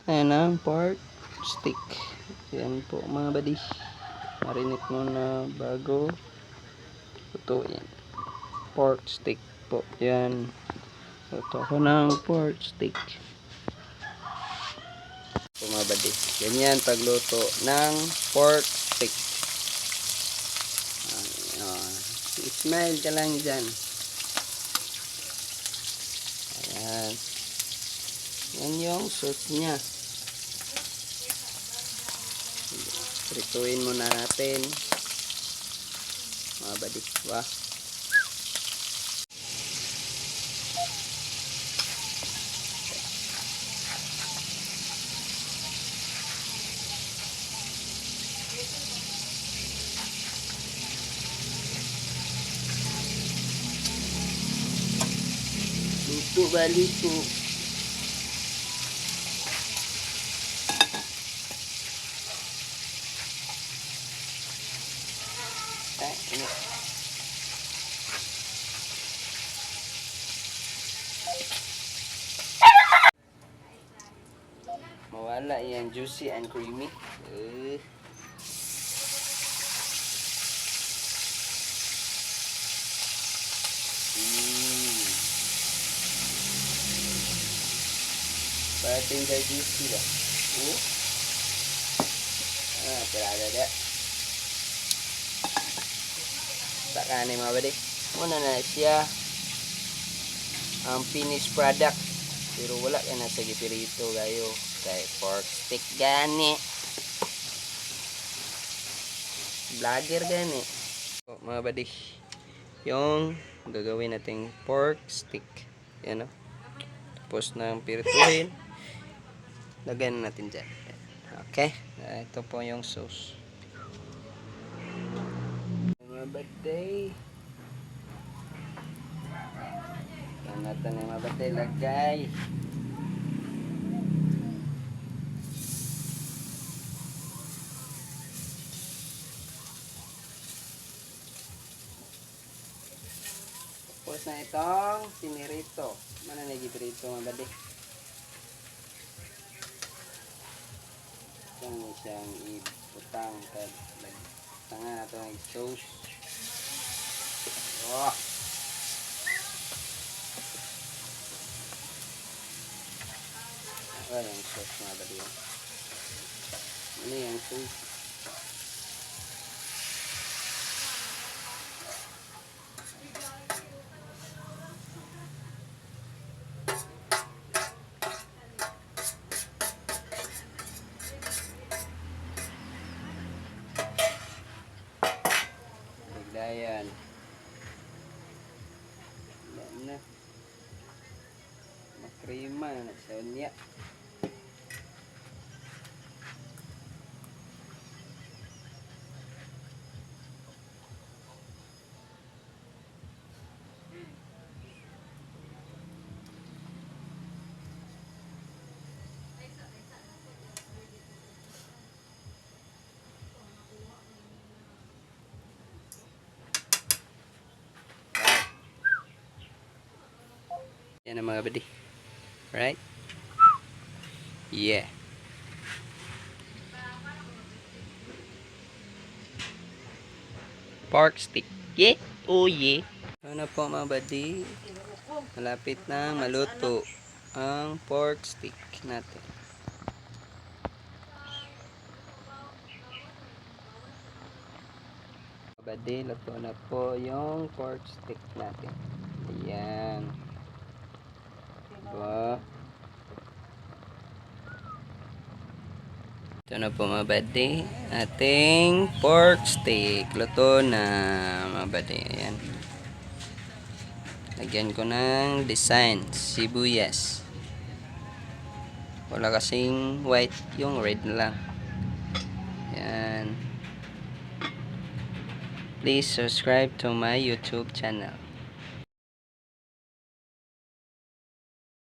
Ayan ang pork stick. Yan po mga buddy. Marinate muna bago lutuin. Pork stick po. Yan. Luto ko ng pork stick. Po mga buddy. Ganyan pagluto ng pork stick. Smile ka lang dyan. Ayan. Yan yung sauce niya. Prituin muna natin mga buddy. Wah. Luto balik po. Ini. Mawala yan, juicy and creamy. Parating ka juicy ba? Tirada da. Saka ni mga buddy. Muna na siya ang finished product. Pero wala yan nasa gipirito gayo. Kay pork stick gani. Vlogger gani. So, mga buddy. Yung gagawin nating pork stick. Yan o. Tapos nang pirituhin. Lagyan natin dyan. Okay. Ito po yung sauce. Mga buddy. Yan natin yung mga buddy. Lagay. Tapos na itong pinirito. Mana na gipirito mga buddy. Itong siyang ibutang. Tanga na ito ng sauce. Oh. Ano yung sauce mga buddy. Ano yung sauce? Dayan. Yan na. Makrima na siya niya. Yan ang mga buddy. Right? Yeah. Pork stick. Yeah. Oh yeah. Ano po mga buddy? Malapit na maluto ang pork stick natin. Mga buddy, luto na po yung pork stick natin. Ayan. Diba? Ito na po mga buddy, ating pork steak. Luto na mga buddy. Ayan. Lagyan ko ng design, sibuyas. Wala kasing white, yung red na lang. Ayan. Please subscribe to my YouTube channel.